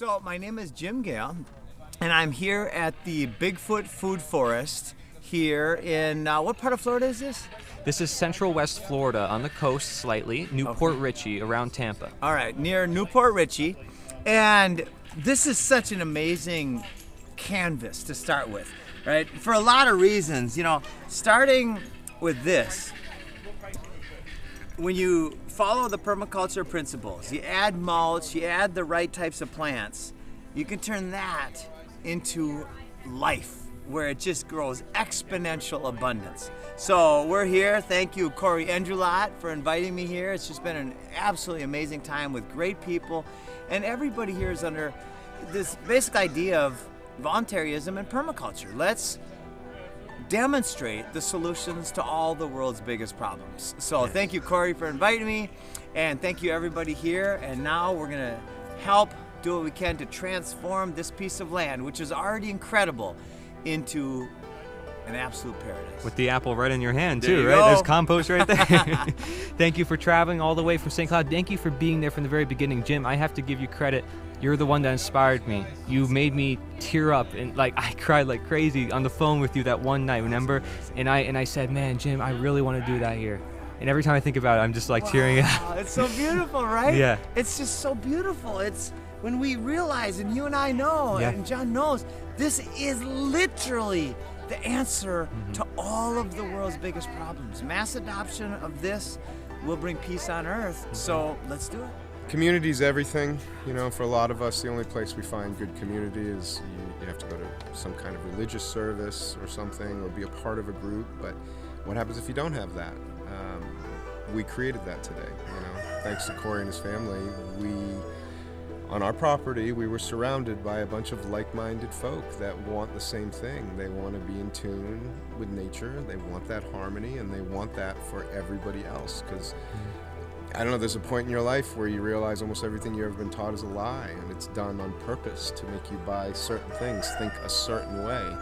So my name is Jim Gale, and I'm here at the Bigfoot Food Forest here in, what part of Florida is this? This is Central West Florida, on the coast slightly, Newport Richey, around Tampa. All right, near Newport Richey. And this is such an amazing canvas to start with, right? For a lot of reasons, starting with this. When you follow the permaculture principles, you add mulch, you add the right types of plants, you can turn that into life where it just grows exponential abundance. So we're here. Thank you, Corey Endrelot, for inviting me here. It's just been an absolutely amazing time with great people. And everybody here is under this basic idea of voluntarism and permaculture. Let's demonstrate the solutions to all the world's biggest problems. So thank you, Corey, for inviting me, and thank you everybody here. And now we're gonna help do what we can to transform this piece of land, which is already incredible, into an absolute paradise. With the apple right in your hand There too, you right? go. There's compost right there. Thank you for traveling all the way from St. Cloud. Thank you for being there from the very beginning. Jim, I have to give you credit. You're the one that inspired me. You made me tear up, and I cried like crazy on the phone with you that one night, remember? And I said, man, Jim, I really want to do that here. And every time I think about it, I'm just tearing up. It's so beautiful, right? Yeah. It's just so beautiful. It's when we realize, and you and I know, Yeah. and John knows, this is literally the answer to all of the world's biggest problems. Mass adoption of this will bring peace on earth. So let's do it. Community's everything. For a lot of us, the only place we find good community is you have to go to some kind of religious service or something, or be a part of a group. But what happens if you don't have that? We created that today. Thanks to Corey and his family, on our property, we were surrounded by a bunch of like-minded folk that want the same thing. They want to be in tune with nature. They want that harmony, and they want that for everybody else. Because I don't know, there's a point in your life where you realize almost everything you've ever been taught is a lie, and it's done on purpose to make you buy certain things, think a certain way.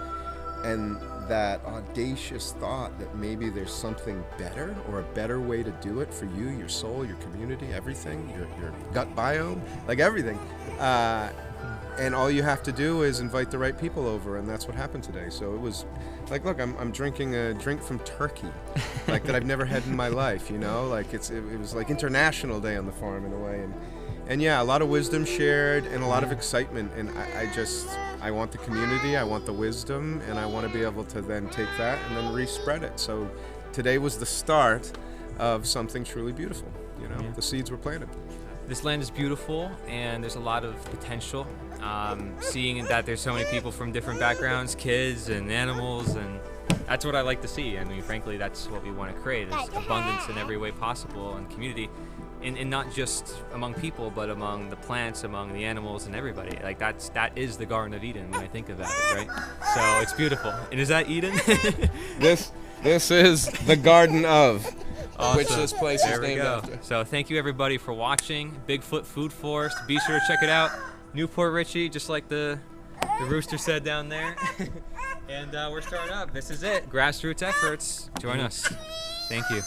And that audacious thought that maybe there's something better, or a better way to do it for you, your soul, your community, everything, your gut biome, everything. And all you have to do is invite the right people over, and that's what happened today. So it was look, I'm drinking a drink from Turkey, that I've never had in my life, it was like International Day on the farm in a way. And yeah, a lot of wisdom shared and a lot of excitement. And I want the community, I want the wisdom, and I want to be able to then take that and then re-spread it. So today was the start of something truly beautiful. The seeds were planted. This land is beautiful, and there's a lot of potential. Seeing that there's so many people from different backgrounds, kids and animals, and that's what I like to see. I mean, frankly, that's what we want to create, is abundance in every way possible, and community. And not just among people, but among the plants, among the animals, and everybody. That is the Garden of Eden when I think about it, right? So it's beautiful. And is that Eden? This is the Garden of, awesome. Which this place is named after. So thank you everybody for watching Bigfoot Food Forest. Be sure to check it out. Newport Richey, just like the rooster said down there. And we're starting up. This is it. Grassroots efforts. Join us. Thank you.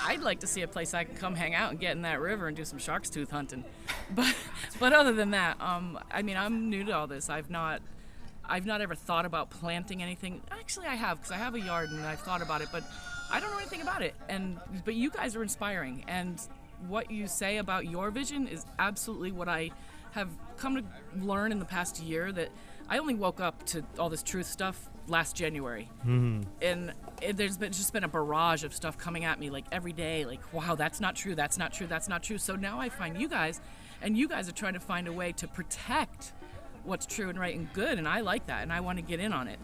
I'd like to see a place I can come hang out and get in that river and do some shark's tooth hunting. But other than that, I'm new to all this. I've not ever thought about planting anything. Actually, I have, because I have a yard and I've thought about it, but I don't know anything about it. But you guys are inspiring, and what you say about your vision is absolutely what I have come to learn in the past year, that I only woke up to all this truth stuff last January. And there's just been a barrage of stuff coming at me every day, wow, that's not true, that's not true, that's not true. So now I find you guys, and you guys are trying to find a way to protect what's true and right and good, and I like that, and I want to get in on it.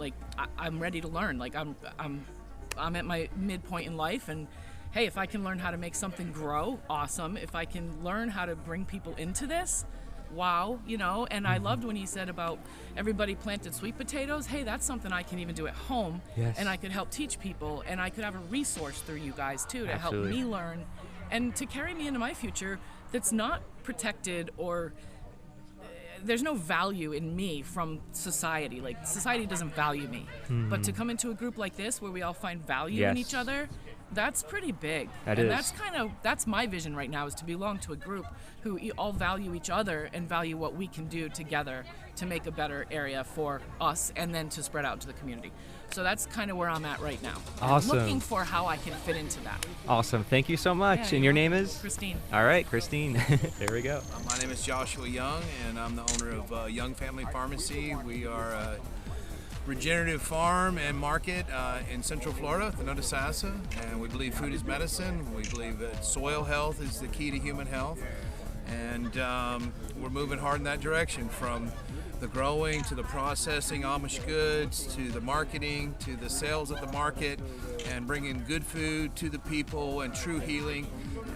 I'm ready to learn. I'm at my midpoint in life, and hey, if I can learn how to make something grow, awesome. If I can learn how to bring people into this, wow, and I loved when he said about everybody planted sweet potatoes. Hey, that's something I can even do at home. Yes. And I could help teach people, and I could have a resource through you guys too to Absolutely. help me learn and to carry me into my future that's not protected, or there's no value in me from society. Society doesn't value me. But to come into a group like this where we all find value in Yes. each other, That's pretty big. That and is. That's my vision right now, is to belong to a group who all value each other and value what we can do together to make a better area for us and then to spread out to the community. So that's kind of where I'm at right now. Awesome. I'm looking for how I can fit into that. Awesome. Thank you so much. Yeah, And your name is? Christine. All right, Christine. There we go. My name is Joshua Young, and I'm the owner of Young Family Pharmacy. We are a regenerative farm and market in Central Florida, the Nodasassa, and we believe food is medicine. We believe that soil health is the key to human health, and we're moving hard in that direction, from the growing to the processing Amish goods to the marketing to the sales at the market, and bringing good food to the people and true healing,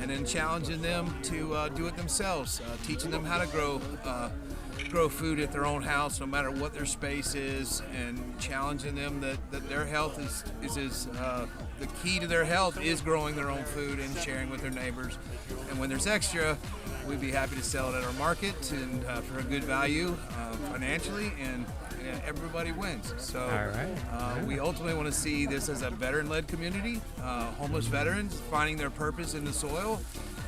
and then challenging them to do it themselves, teaching them how to grow food at their own house, no matter what their space is, and challenging them that their health is the key to their health is growing their own food and sharing with their neighbors. And when there's extra, we'd be happy to sell it at our market and for a good value financially, and everybody wins. So we ultimately want to see this as a veteran-led community, homeless veterans finding their purpose in the soil,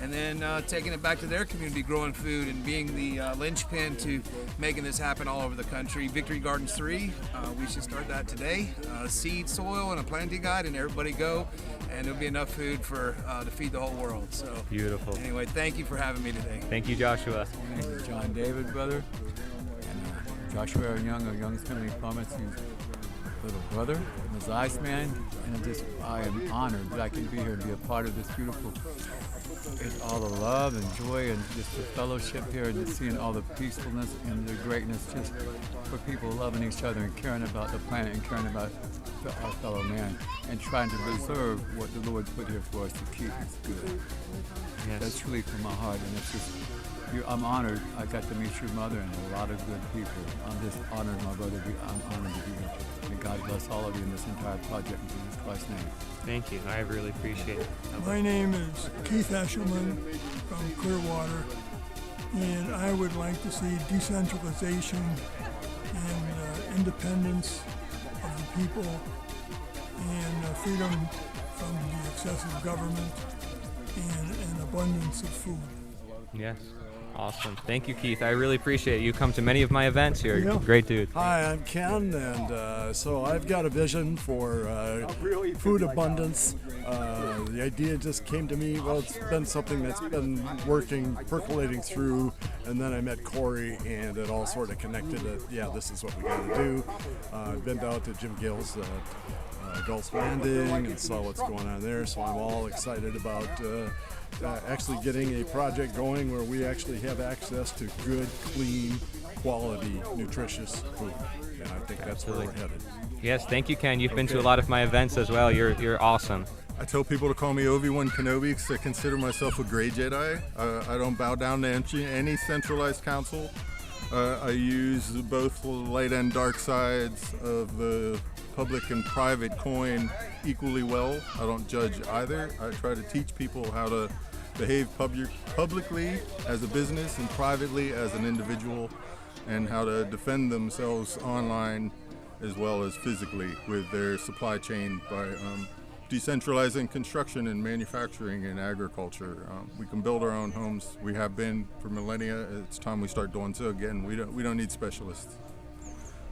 and then taking it back to their community, growing food and being the linchpin to making this happen all over the country. Victory Gardens 3, we should start that today. Seed, soil, and a planting guide, and everybody go, and there'll be enough food for to feed the whole world. So Beautiful. Anyway, thank you for having me today. Thank you, Joshua. My name is John David, brother, and Joshua Young of Young's Family Pharmacy's little brother, Ms. Iceman, and I am honored that I can be here and be a part of this beautiful. It's all the love and joy and just the fellowship here, and just seeing all the peacefulness and the greatness, just for people loving each other and caring about the planet and caring about our fellow man, and trying to preserve what the Lord put here for us to keep. It's good. Yes. That's truly from my heart, and it's just, I'm honored. I got to meet your mother and a lot of good people. I'm just honored, my brother. I'm honored to be here. And God bless all of you in this entire project in Jesus Christ's name. Thank you. I really appreciate it. My name is Keith Eshelman from Clearwater, and I would like to see decentralization and independence of the people, and freedom from the excessive government, and an abundance of food. Yes. Awesome. Thank you, Keith. I really appreciate it. You come to many of my events here. Yeah. Great dude. Hi, I'm Ken, and so I've got a vision for food abundance. The idea just came to me. Well, it's been something that's been percolating through, and then I met Corey, and it all sort of connected that, yeah, this is what we got to do. I've been down to Jim Gill's Gulf's Landing and saw what's going on there, so I'm all excited about actually getting a project going where we actually have access to good, clean, quality, nutritious food. And I think that's where we're headed. Yes, thank you, Ken. You've been to a lot of my events as well. You're awesome. I tell people to call me Obi-Wan Kenobi because I consider myself a gray Jedi. I don't bow down to any centralized council. I use both the light and dark sides of the public and private coin equally well. I don't judge either. I try to teach people how to behave publicly as a business and privately as an individual, and how to defend themselves online as well as physically with their supply chain by decentralizing construction and manufacturing and agriculture. We can build our own homes. We have been for millennia. It's time we start doing so again. We don't need specialists.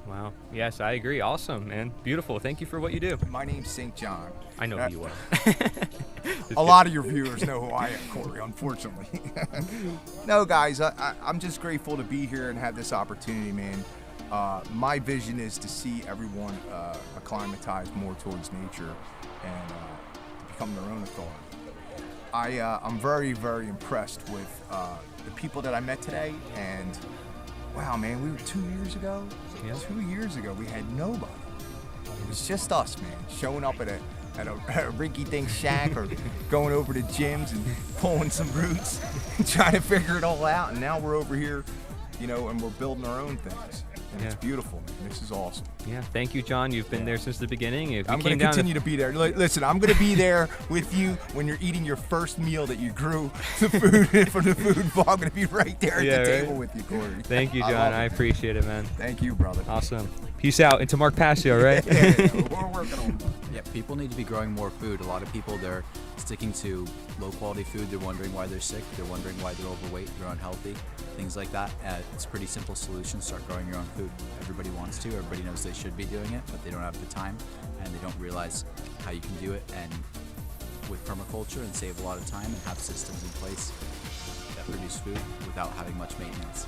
Wow. Yes, I agree. Awesome, man. Beautiful. Thank you for what you do. My name's St. John. I know who you are. A lot of your viewers know who I am, Corey, unfortunately. No, guys, I'm just grateful to be here and have this opportunity, man. My vision is to see everyone acclimatize more towards nature and become their own authority. I'm very, very impressed with the people that I met today, and wow, man, we were 2 years ago. Yeah. 2 years ago, we had nobody. It was just us, man, showing up at a rinky-dink shack or going over to gyms and pulling some roots and trying to figure it all out. And now we're over here, and we're building our own things. and it's beautiful, man. This is awesome. Yeah, thank you, John. You've been there since the beginning. If I'm going to continue to be there. Listen, I'm going to be there with you when you're eating your first meal that you grew the food for the food. I'm going to be right there at the table with you, Corey. Thank you, John. I appreciate it, man. Thank you, brother. Awesome. Peace out into Mark Passio, right? We're working on it. Yeah, people need to be growing more food. A lot of people, they're sticking to low-quality food. They're wondering why they're sick. They're wondering why they're overweight. They're unhealthy. Things like that. It's a pretty simple solution. Start growing your own food. Everybody wants to. Everybody knows they should be doing it, but they don't have the time, and they don't realize how you can do it. And with permaculture, and save a lot of time and have systems in place that produce food without having much maintenance.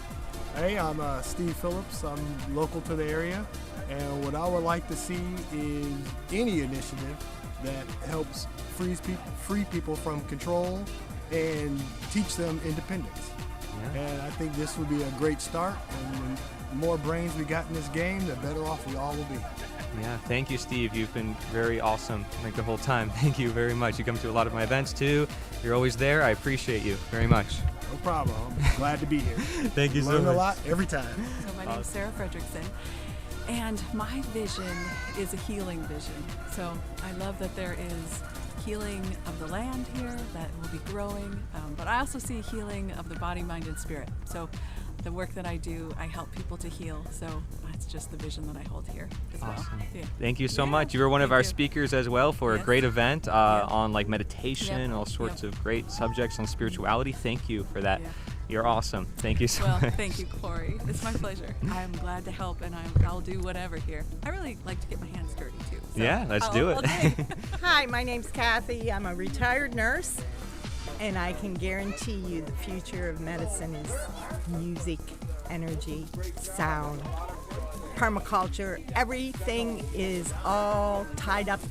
Hey, I'm Steve Phillips. I'm local to the area, and what I would like to see is any initiative that helps free people from control and teach them independence. Yeah. And I think this would be a great start, and the more brains we got in this game, the better off we all will be. Yeah, thank you, Steve. You've been very awesome like the whole time. Thank you very much. You come to a lot of my events too. You're always there. I appreciate you very much. No problem. I'm glad to be here. Thank you so much. Learn a lot every time. So my name's Sarah Fredrickson, and my vision is a healing vision. So I love that there is healing of the land here that will be growing, but I also see healing of the body, mind, and spirit. So the work that I do, I help people to heal. So that's just the vision that I hold here as well. Yeah. Thank you so much. You were one of our speakers as well for a great event on like meditation and all sorts of great subjects on spirituality. Thank you for that. You're awesome. Thank you so much. Well, thank you, Corey. It's my pleasure. I'm glad to help, and I'll do whatever here. I really like to get my hands dirty too. So yeah, let's do it. Hi, my name's Kathy. I'm a retired nurse, and I can guarantee you the future of medicine is music, energy, sound, permaculture. Everything is all tied up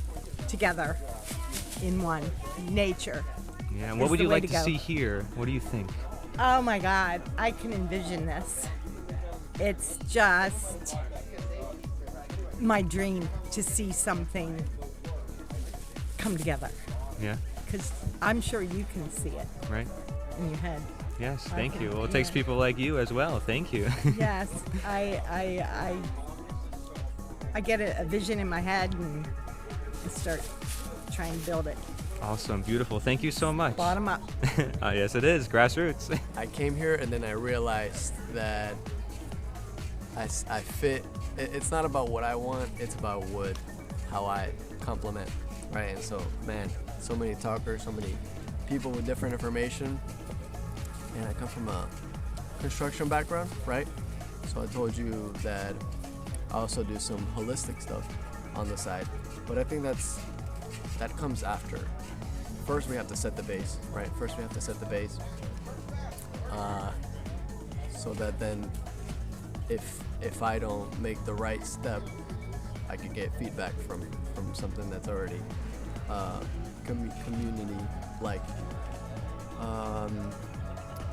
together in one. Nature. Yeah, and what would you like to see here? What do you think? Oh my God, I can envision this. It's just my dream to see something come together. Yeah. Because I'm sure you can see it. Right. In your head. Yes, thank you. Well, it takes people like you as well. Thank you. Yes, I get a vision in my head and start trying to build it. Awesome, beautiful. Thank you so much. Bottom up. Yes, it is. Grassroots. I came here and then I realized that I fit. It's not about what I want. It's about how I complement, right? And so, man, so many talkers, so many people with different information. And I come from a construction background, right? So I told you that I also do some holistic stuff on the side. But I think that comes after. First, we have to set the base, right? First, we have to set the base, so that then, if I don't make the right step, I could get feedback from something that's already community-like.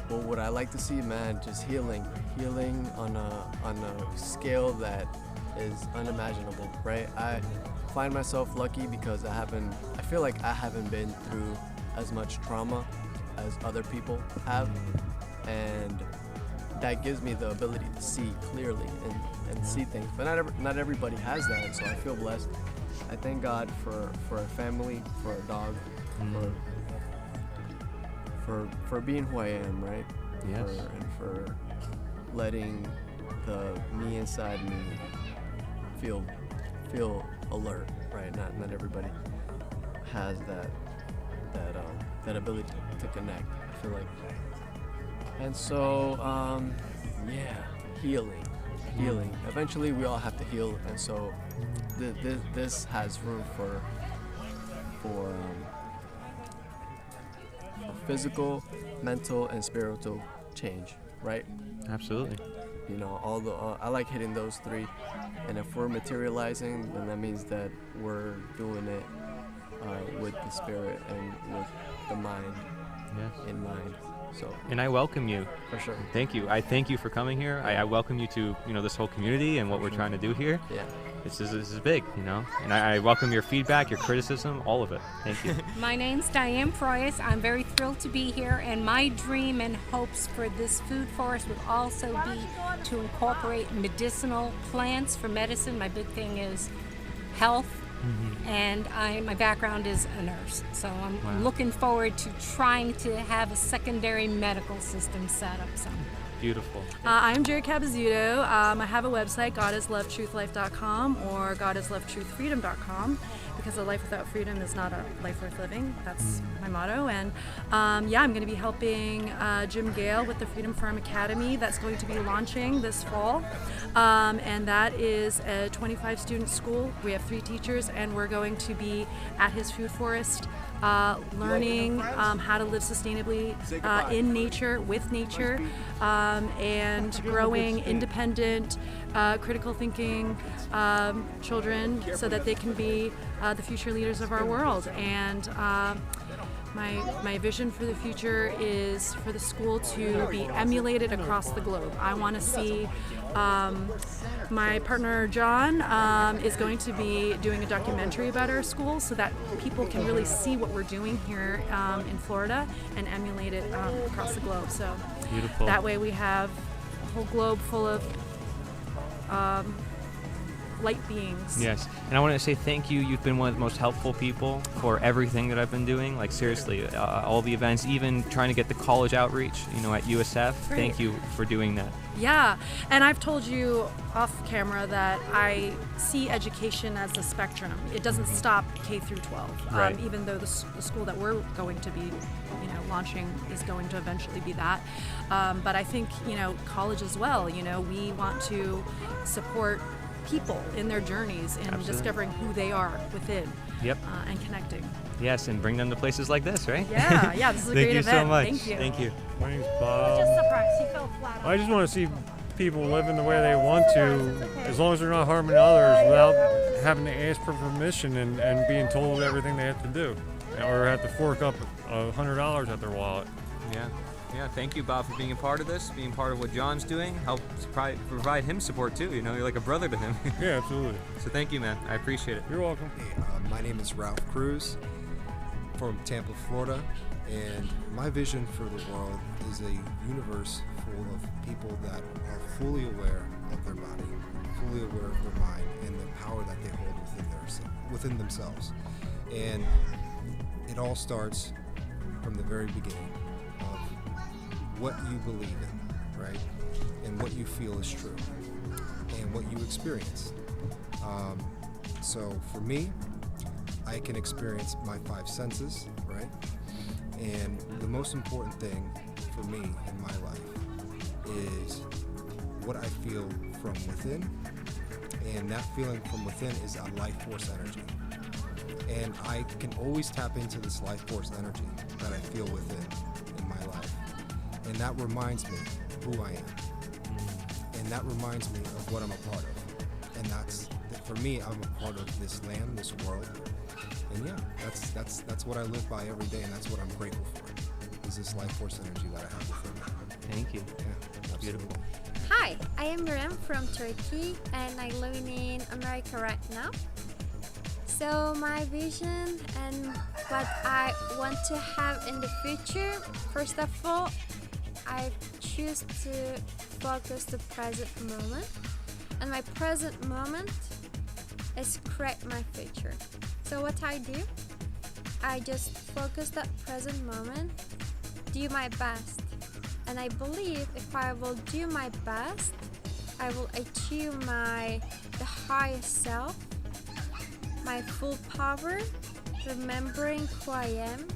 Well, what I like to see, man, just healing on a scale that is unimaginable, right? I find myself lucky because I feel like I haven't been through as much trauma as other people have, and that gives me the ability to see clearly and see things. But not everybody has that, and so I feel blessed. I thank God for a family, for a dog, for being who I am, right? Yes. And for letting the me inside me feel alert, right? Not everybody has that ability to connect, I feel like. And so, healing. Eventually, we all have to heal, and so this has room for physical, mental, and spiritual change, right? Absolutely. You know, I like hitting those three, and if we're materializing, then that means that we're doing it with the spirit and with the mind in mind. So. And I welcome you. For sure. Thank you. I thank you for coming here. I welcome you to this whole community and what we're trying to do here. Yeah. this is big, you know. And I welcome your feedback, your criticism, all of it. Thank you. My name's Diane Proyas. I'm very thrilled to be here, and my dream and hopes for this food forest would also be to incorporate medicinal plants for medicine. My big thing is health, and my background is a nurse, so I'm looking forward to trying to have a secondary medical system set up. So. Beautiful. I'm Jerry Cabazzuto. I have a website, godislovetruthlife.com or godislovetruthfreedom.com, because a life without freedom is not a life worth living. That's my motto. And I'm going to be helping Jim Gale with the Freedom Farm Academy that's going to be launching this fall. And that is a 25-student school. We have 3 teachers, and we're going to be at his food forest learning how to live sustainably in nature, with nature, and growing independent, critical thinking children so that they can be the future leaders of our world. And my vision for the future is for the school to be emulated across the globe. I want to see my partner John is going to be doing a documentary about our school so that people can really see what we're doing here in Florida and emulate it across the globe. So beautiful. That way we have a whole globe full of light beings. Yes, and I want to say thank you. You've been one of the most helpful people for everything that I've been doing. Like seriously, all the events, even trying to get the college outreach, at USF. Great. Thank you for doing that. Yeah, and I've told you off camera that I see education as a spectrum. It doesn't stop K through 12, Right. Even though the school that we're going to be, launching is going to eventually be that. But I think, college as well. We want to support people in their journeys and Absolutely. discovering who they are within. Yep. And connecting. Yes, and bring them to places like this, right? Yeah, this is a Thank great you event. so much. Thank you. Thank you. My name's Bob. Just surprised. He fell flat. I just want to see people living the way they want to, as long as they're not harming others without having to ask for permission and being told everything they have to do, or have to fork up $100 at their wallet. Yeah, thank you, Bob, for being a part of this, being part of what John's doing. Help provide him support too. You're like a brother to him. Yeah, absolutely. So thank you, man. I appreciate it. You're welcome. Hey, my name is Ralph Cruz from Tampa, Florida, and my vision for the world is a universe full of people that are fully aware of their body, fully aware of their mind, and the power that they hold within themselves. And it all starts from the very beginning of what you believe in, right? And what you feel is true, and what you experience. So for me, I can experience my 5 senses, right? And the most important thing for me in my life is what I feel from within, and that feeling from within is a life force energy. And I can always tap into this life force energy that I feel within in my life. And that reminds me who I am. And that reminds me of what I'm a part of. And that's, for me, I'm a part of this land, this world. And yeah, that's what I live by every day, and that's what I'm grateful for, is this life force energy that I have within me. Thank you. Yeah, beautiful. Hi, I am Miriam from Turkey, and I'm living in America right now. So my vision and what I want to have in the future, first of all, I choose to focus the present moment, and my present moment is create my future. So what I do, I just focus that present moment, do my best, and I believe if I will do my best, I will achieve the highest self, my full power, remembering who I am,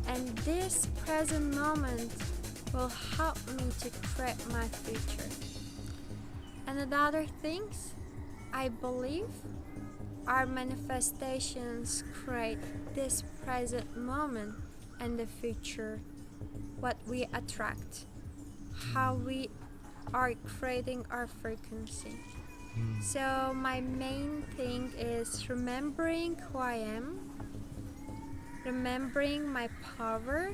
and this present moment will help me to create my future. And the other things, I believe our manifestations create this present moment and the future, what we attract, how we are creating our frequency. So my main thing is remembering who I am, remembering my power,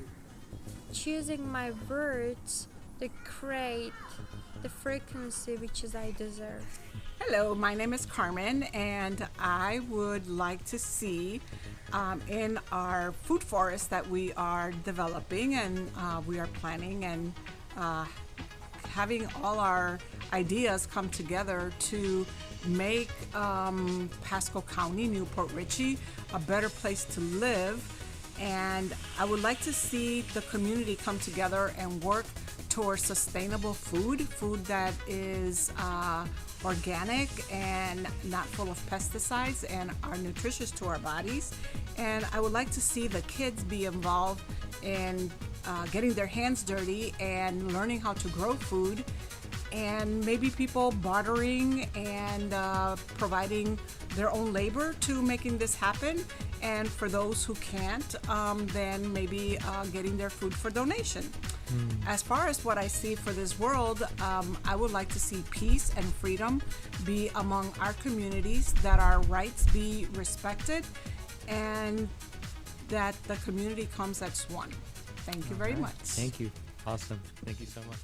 choosing my words to create the frequency which is I deserve. Hello, my name is Carmen, and I would like to see in our food forest that we are developing and we are planning and having all our ideas come together to make Pasco County, Newport Richey, a better place to live. And I would like to see the community come together and work towards sustainable food that is organic and not full of pesticides and are nutritious to our bodies. And I would like to see the kids be involved in getting their hands dirty and learning how to grow food, and maybe people bartering and providing their own labor to making this happen. And for those who can't, then maybe getting their food for donation. As far as what I see for this world, I would like to see peace and freedom be among our communities, that our rights be respected, and that the community comes as one. Thank you very much. Thank you. Awesome. Thank you so much.